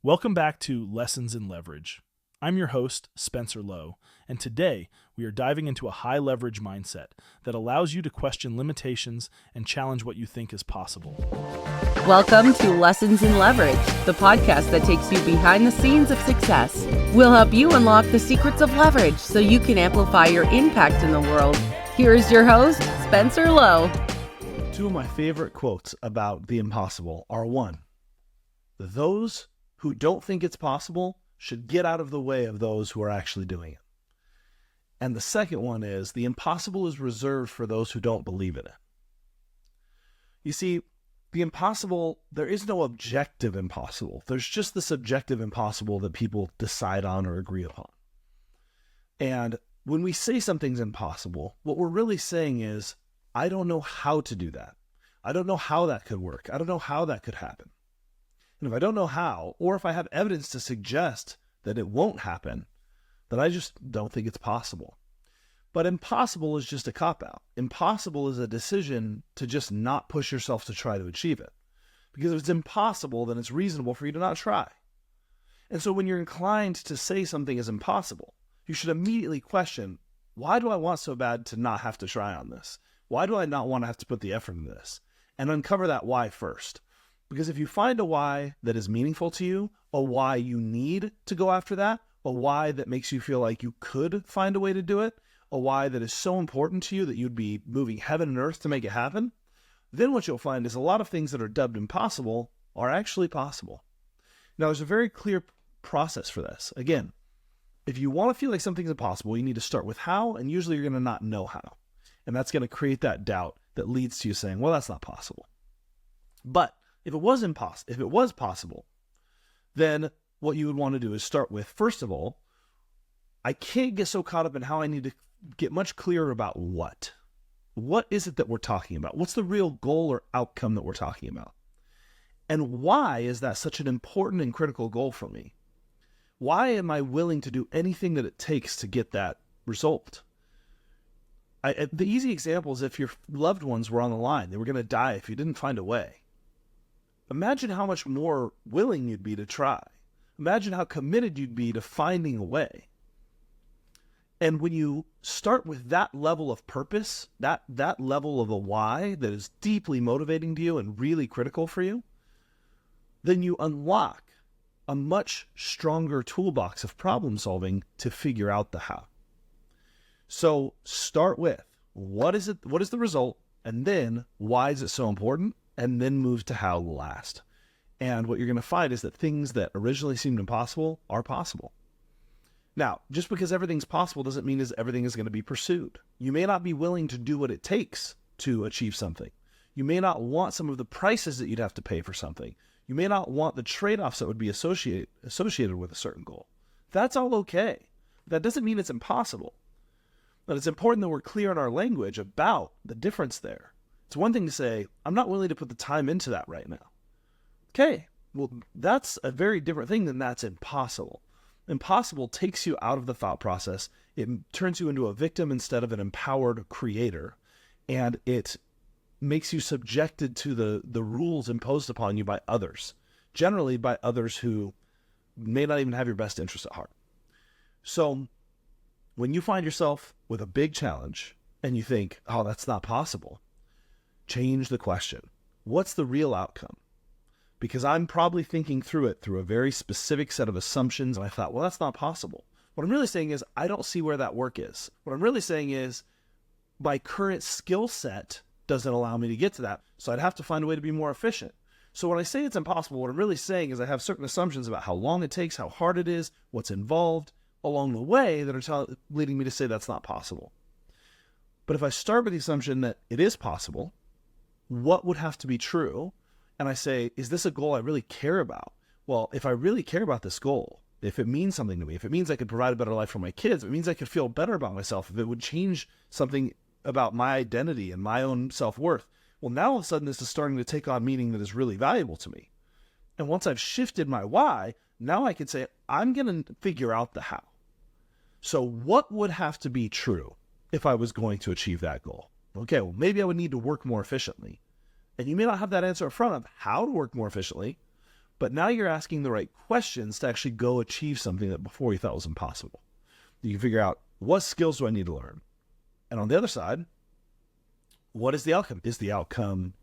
Welcome back to Lessons in Leverage. I'm your host, Spencer Lowe, and today we are diving into a high leverage mindset that allows you to question limitations and challenge what you think is possible. Welcome to Lessons in Leverage, the podcast that takes you behind the scenes of success. We'll help you unlock the secrets of leverage so you can amplify your impact in the world. Here's your host, Spencer Lowe. Two of my favorite quotes about the impossible are: one, those who don't think it's possible should get out of the way of those who are actually doing it. And the second one is, the impossible is reserved for those who don't believe in it. You see, the impossible, there is no objective impossible. There's just the subjective impossible that people decide on or agree upon. And when we say something's impossible, what we're really saying is, I don't know how to do that. I don't know how that could work. I don't know how that could happen. And if I don't know how, or if I have evidence to suggest that it won't happen, then I just don't think it's possible. But impossible is just a cop-out. Impossible is a decision to just not push yourself to try to achieve it. Because if it's impossible, then it's reasonable for you to not try. And so when you're inclined to say something is impossible, you should immediately question, why do I want so bad to not have to try on this? Why do I not want to have to put the effort into this? And uncover that why first. Because if you find a why that is meaningful to you, a why you need to go after that, a why that makes you feel like you could find a way to do it, a why that is so important to you that you'd be moving heaven and earth to make it happen, then what you'll find is a lot of things that are dubbed impossible are actually possible. Now, there's a very clear process for this. Again, if you want to feel like something's impossible, you need to start with how, and usually you're going to not know how. And that's going to create that doubt that leads to you saying, well, that's not possible. But if it was possible, then what you would want to do is start with, first of all, I can't get so caught up in how I need to get much clearer about what. What is it that we're talking about? What's the real goal or outcome that we're talking about? And why is that such an important and critical goal for me? Why am I willing to do anything that it takes to get that result? The easy example is if your loved ones were on the line, they were going to die if you didn't find a way. Imagine how much more willing you'd be to try. Imagine how committed you'd be to finding a way. And when you start with that level of purpose, that level of a why that is deeply motivating to you and really critical for you, then you unlock a much stronger toolbox of problem solving to figure out the how. So start with, what is the result? And then, why is it so important? And then move to how last. And what you're going to find is that things that originally seemed impossible are possible. Now, just because everything's possible doesn't mean everything is going to be pursued. You may not be willing to do what it takes to achieve something. You may not want some of the prices that you'd have to pay for something. You may not want the trade-offs that would be associated with a certain goal. That's all okay. That doesn't mean it's impossible. But it's important that we're clear in our language about the difference there. It's one thing to say, I'm not willing to put the time into that right now. Okay, well, that's a very different thing than that's impossible. Impossible takes you out of the thought process. It turns you into a victim instead of an empowered creator. And it makes you subjected to the rules imposed upon you by others, generally by others who may not even have your best interest at heart. So when you find yourself with a big challenge and you think, oh, that's not possible, change the question. What's the real outcome? Because I'm probably thinking through it through a very specific set of assumptions, and I thought, well, that's not possible. What I'm really saying is, I don't see where that work is. What I'm really saying is, my current skill set doesn't allow me to get to that, so I'd have to find a way to be more efficient. So when I say it's impossible, what I'm really saying is I have certain assumptions about how long it takes, how hard it is, what's involved along the way that are leading me to say that's not possible. But if I start with the assumption that it is possible, what would have to be true? And I say, is this a goal I really care about? Well, if I really care about this goal, if it means something to me, if it means I could provide a better life for my kids, if it means I could feel better about myself, if it would change something about my identity and my own self-worth, well, now all of a sudden this is starting to take on meaning that is really valuable to me. And once I've shifted my why, now I can say, I'm going to figure out the how. So what would have to be true if I was going to achieve that goal? Okay, well, maybe I would need to work more efficiently. And you may not have that answer in front of how to work more efficiently, But now you're asking the right questions to actually go achieve something that before you thought was impossible. You can figure out, what skills do I need to learn? And on the other side, what is the outcome? Is the outcome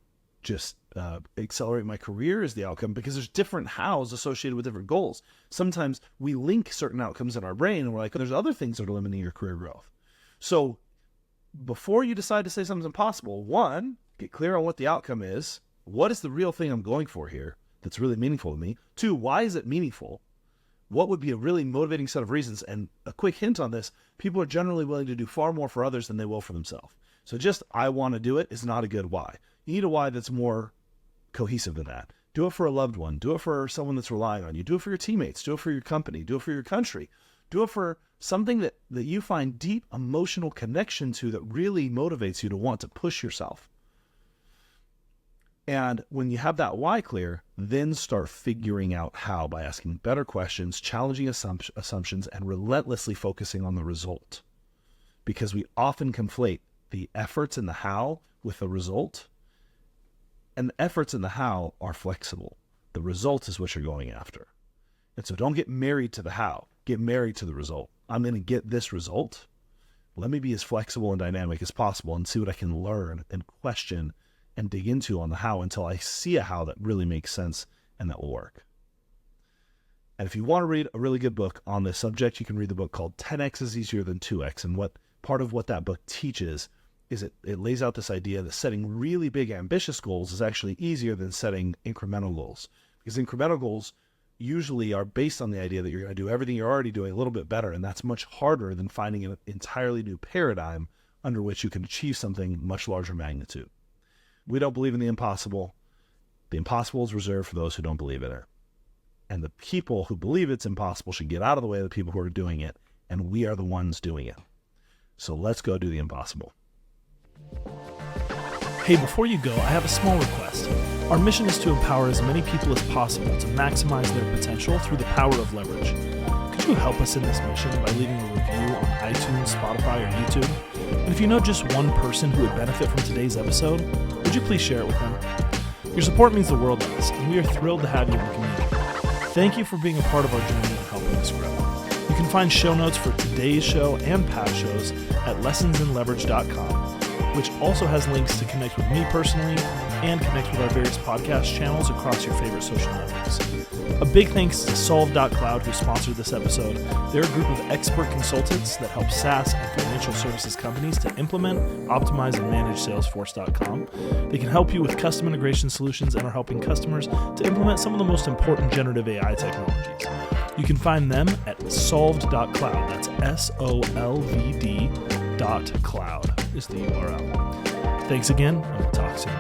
just accelerate my career? Is the outcome, because there's different hows associated with different goals. Sometimes we link certain outcomes in our brain and we're like, oh, there's other things that are limiting your career growth. So before you decide to say something's impossible, one, get clear on what the outcome is. What is the real thing I'm going for here that's really meaningful to me? Two, why is it meaningful? What would be a really motivating set of reasons? And a quick hint on this, people are generally willing to do far more for others than they will for themselves. So just, I want to do it is not a good why. You need a why that's more cohesive than that. Do it for a loved one. Do it for someone that's relying on you. Do it for your teammates. Do it for your company. Do it for your country. Do it for something that you find deep emotional connection to, that really motivates you to want to push yourself. And when you have that why clear, then start figuring out how by asking better questions, challenging assumptions, and relentlessly focusing on the result. Because we often conflate the efforts in the how with the result. And the efforts in the how are flexible. The result is what you're going after. And so don't get married to the how. Get married to the result. I'm going to get this result. Let me be as flexible and dynamic as possible and see what I can learn and question and dig into on the how until I see a how that really makes sense and that will work. And if you want to read a really good book on this subject, you can read the book called 10x is easier than 2x. And what part of what that book teaches is it lays out this idea that setting really big, ambitious goals is actually easier than setting incremental goals. Because incremental goals usually are based on the idea that you're going to do everything you're already doing a little bit better, and that's much harder than finding an entirely new paradigm under which you can achieve something much larger magnitude. We don't believe in the impossible. The impossible is reserved for those who don't believe in it. And the people who believe it's impossible should get out of the way of the people who are doing it, and we are the ones doing it. So let's go do the impossible. Hey, before you go, I have a small request. Our mission is to empower as many people as possible to maximize their potential through the power of leverage. Could you help us in this mission by leaving a review on iTunes, Spotify, or YouTube? And if you know just one person who would benefit from today's episode, would you please share it with them? Your support means the world to us, and we are thrilled to have you in the community. Thank you for being a part of our journey and helping us grow. You can find show notes for today's show and past shows at lessonsinleverage.com, which also has links to connect with me personally and connect with our various podcast channels across your favorite social networks. A big thanks to Solve.cloud, who sponsored this episode. They're a group of expert consultants that help SaaS and financial services companies to implement, optimize, and manage Salesforce.com. They can help you with custom integration solutions and are helping customers to implement some of the most important generative AI technologies. You can find them at solved.cloud. That's SOLVD.cloud is the URL. Thanks again, and we'll talk soon.